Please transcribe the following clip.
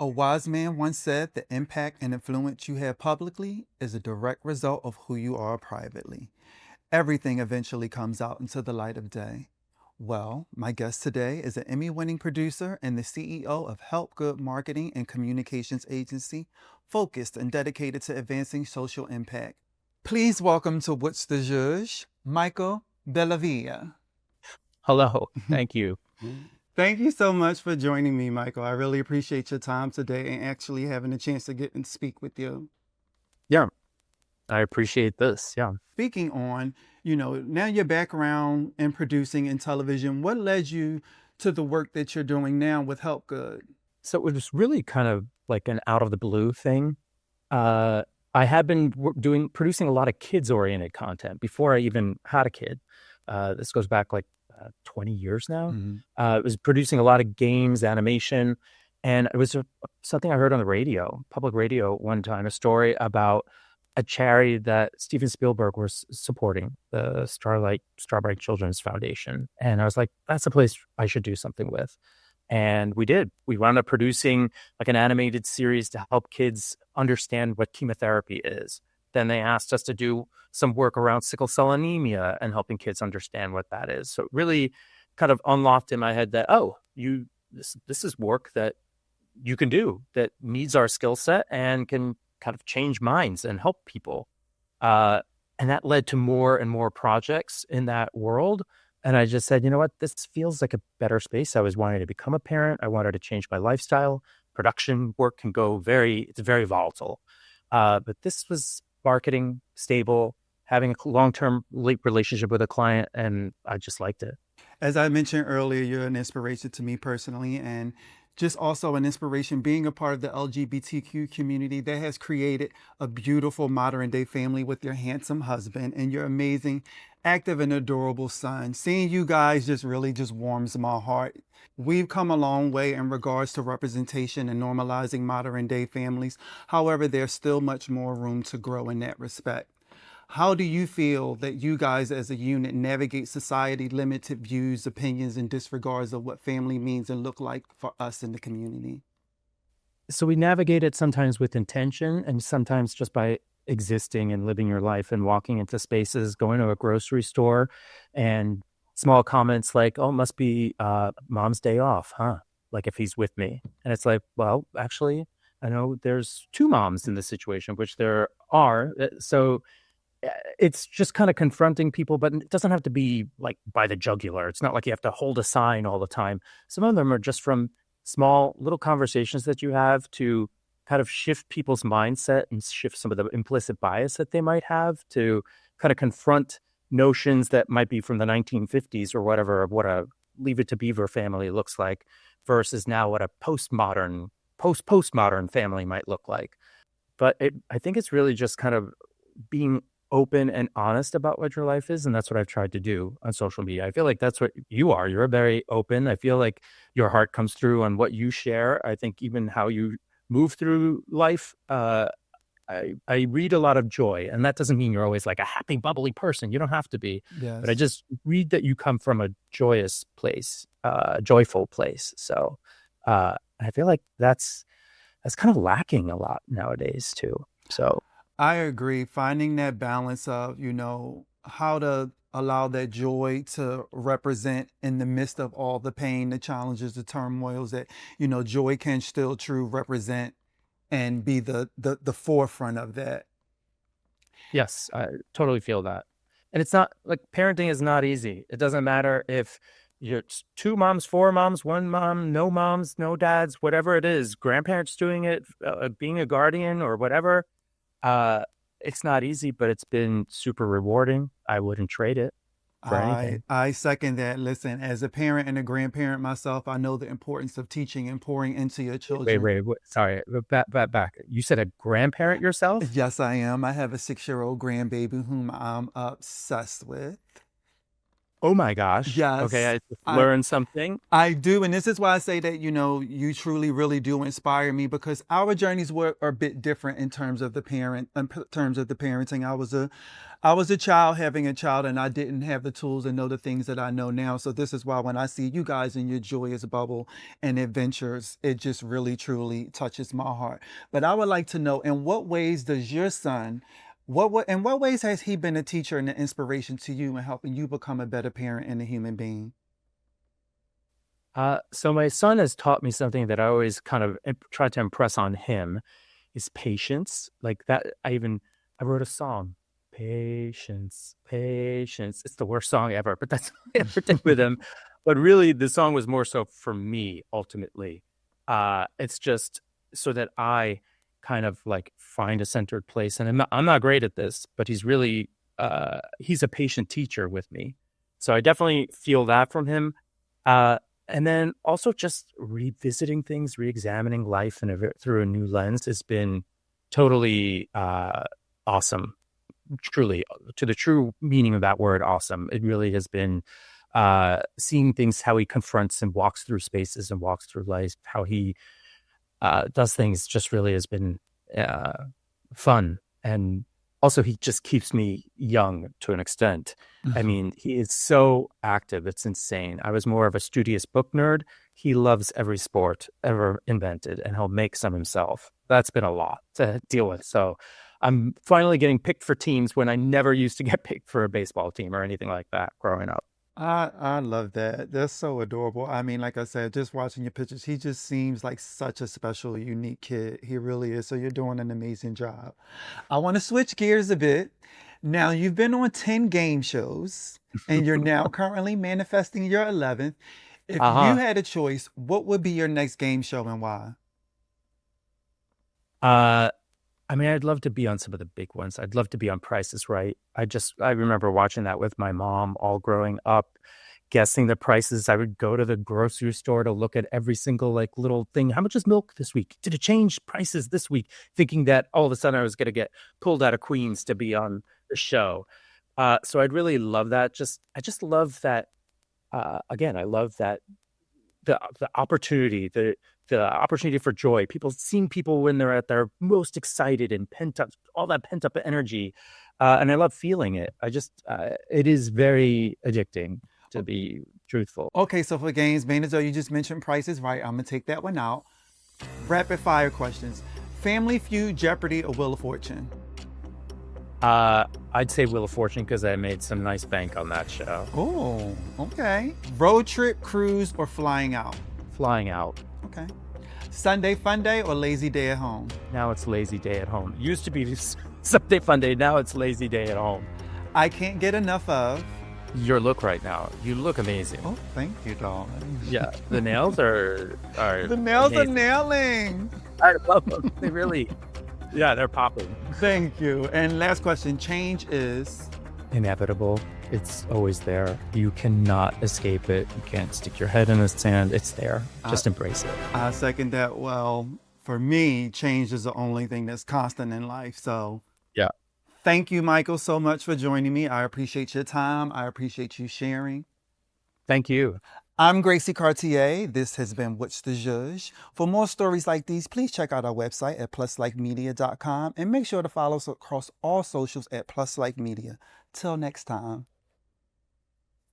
A wise man once said the impact and influence you have publicly is a direct result of who you are privately. Everything eventually comes out into the light of day. Well, my guest today is an Emmy-winning producer and the CEO of Help Good Marketing and Communications Agency, focused and dedicated to advancing social impact. Please welcome to What's the Jeuge, Michael Bellavia. Hello, thank you. Thank you so much for joining me, Michael. I really appreciate your time today and actually having a chance to get and speak with you. Yeah, I appreciate this. Yeah. Speaking on, now your background in producing in television, what led you to the work that you're doing now with Help Good? So it was really kind of like an out of the blue thing. I had been producing a lot of kids oriented content before I even had a kid. This goes back like 20 years now. I was producing a lot of games, animation, and it was something I heard on the radio, public radio one time, a story about a charity that Steven Spielberg was supporting, the Starbright Children's Foundation. And I was like, that's a place I should do something with. And we did. We wound up producing like an animated series to help kids understand what chemotherapy is. Then they asked us to do some work around sickle cell anemia and helping kids understand what that is. So it really kind of unlocked in my head that, this is work that you can do that needs our skill set and can kind of change minds and help people. And that led to more and more projects in that world. And I just said, you know what, this feels like a better space. I was wanting to become a parent. I wanted to change my lifestyle. Production work can go it's very volatile. But this was marketing, stable, having a long-term relationship with a client, and I just liked it. As I mentioned earlier, you're an inspiration to me personally, and just also an inspiration being a part of the LGBTQ community that has created a beautiful modern day family with your handsome husband and your amazing, active and adorable son. Seeing you guys just really just warms my heart. We've come a long way in regards to representation and normalizing modern day families. However, there's still much more room to grow in that respect. How do you feel that you guys as a unit navigate society limited views, opinions, and disregards of what family means and look like for us in the community? So we navigate it sometimes with intention and sometimes just by existing and living your life and walking into spaces, going to a grocery store, and small comments like, oh, must be mom's day off, huh? Like if he's with me. And it's like, well, actually, I know there's two moms in this situation, which there are. So it's just kind of confronting people, but it doesn't have to be like by the jugular. It's not like you have to hold a sign all the time. Some of them are just from small little conversations that you have to kind of shift people's mindset and shift some of the implicit bias that they might have, to kind of confront notions that might be from the 1950s or whatever of what a Leave It to Beaver family looks like versus now what a postmodern family might look like. But I think it's really just kind of being open and honest about what your life is. And that's what I've tried to do on social media. I feel like that's what you are. You're very open. I feel like your heart comes through on what you share. I think even how you move through life, I read a lot of joy. And that doesn't mean you're always like a happy, bubbly person. You don't have to be. Yes. But I just read that you come from a joyous place, joyful place. So I feel like that's kind of lacking a lot nowadays too. So I agree. Finding that balance of, how to allow that joy to represent in the midst of all the pain, the challenges, the turmoils that, joy can still true represent and be the forefront of that. yes, I totally feel that. And it's not like parenting is not easy. It doesn't matter if you're two moms, four moms, one mom, no moms, no dads, whatever it is, grandparents doing it, being a guardian or whatever. It's not easy, but it's been super rewarding. I wouldn't trade it for anything. I second that. Listen, as a parent and a grandparent myself, I know the importance of teaching and pouring into your children. Wait. Sorry, back. You said a grandparent yourself? Yes, I am. I have a 6-year-old grandbaby whom I'm obsessed with. Oh my gosh. Okay, Yes, I just I learned something. I do, and this is why I say that, you truly, really do inspire me because our journeys are a bit different in terms of the parenting. I was a child having a child, and I didn't have the tools and know the things that I know now. So this is why when I see you guys in your joyous bubble and adventures, it just really, truly touches my heart. But I would like to know, in what ways does your son, in what ways has he been a teacher and an inspiration to you in helping you become a better parent and a human being? So my son has taught me something that I always kind of try to impress on him is patience. Like that, I wrote a song, patience, patience. It's the worst song ever, but that's what I ever did with him. But really, the song was more so for me ultimately. It's just so that I kind of like find a centered place, and I'm not great at this, but he's a patient teacher with me, so I definitely feel that from him. Uh, and then also just revisiting things, re-examining life through a new lens has been totally awesome. Truly, to the true meaning of that word, awesome. It really has been seeing things, how he confronts and walks through spaces and walks through life, how he does things just really has been uh, fun. And also, he just keeps me young to an extent. I mean, he is so active. It's insane. I was more of a studious book nerd. He loves every sport ever invented, and he'll make some himself. That's been a lot to deal with. So I'm finally getting picked for teams when I never used to get picked for a baseball team or anything like that growing up. I love that. That's so adorable. I mean, like I said, just watching your pictures, he just seems like such a special, unique kid. He really is. So you're doing an amazing job. I want to switch gears a bit. Now, you've been on 10 game shows and you're now currently manifesting your 11th. If you Uh-huh. had a choice, what would be your next game show and why? Uh, I mean, I'd love to be on some of the big ones. I'd love to be on Price is Right. I remember watching that with my mom all growing up, guessing the prices. I would go to the grocery store to look at every single like little thing. How much is milk this week? Did it change prices this week? Thinking that all of a sudden I was going to get pulled out of Queens to be on the show. So I'd really love that. I just love that. Again, I love that the opportunity, the opportunity for joy. People seeing people when they're at their most excited and pent up, all that pent up energy, and I love feeling it. It is very addicting to be truthful. Okay, so for games, being as though you just mentioned prices, right? I'm gonna take that one out. Rapid fire questions. Family Feud, Jeopardy, or Wheel of Fortune? I'd say Wheel of Fortune because I made some nice bank on that show. Oh, okay. Road trip, cruise, or flying out? Flying out. Okay. Sunday fun day or lazy day at home? Now it's lazy day at home. Used to be Sunday fun day. Now it's lazy day at home. I can't get enough of. Your look right now. You look amazing. Oh, thank you, darling. Yeah, the nails are The nails are amazing. nailing. I love them. They really, yeah, they're popping. Thank you. And last question, change is? Inevitable. It's always there. You cannot escape it. You can't stick your head in the sand. It's there. Just embrace it. I second that. Well, for me, change is the only thing that's constant in life. So Yeah. thank you, Michael, so much for joining me. I appreciate your time. I appreciate you sharing. Thank you. I'm Gracie Cartier. This has been What's the Jeuge. For more stories like these, please check out our website at pluslikemedia.com and make sure to follow us across all socials at pluslikemedia. Till next time.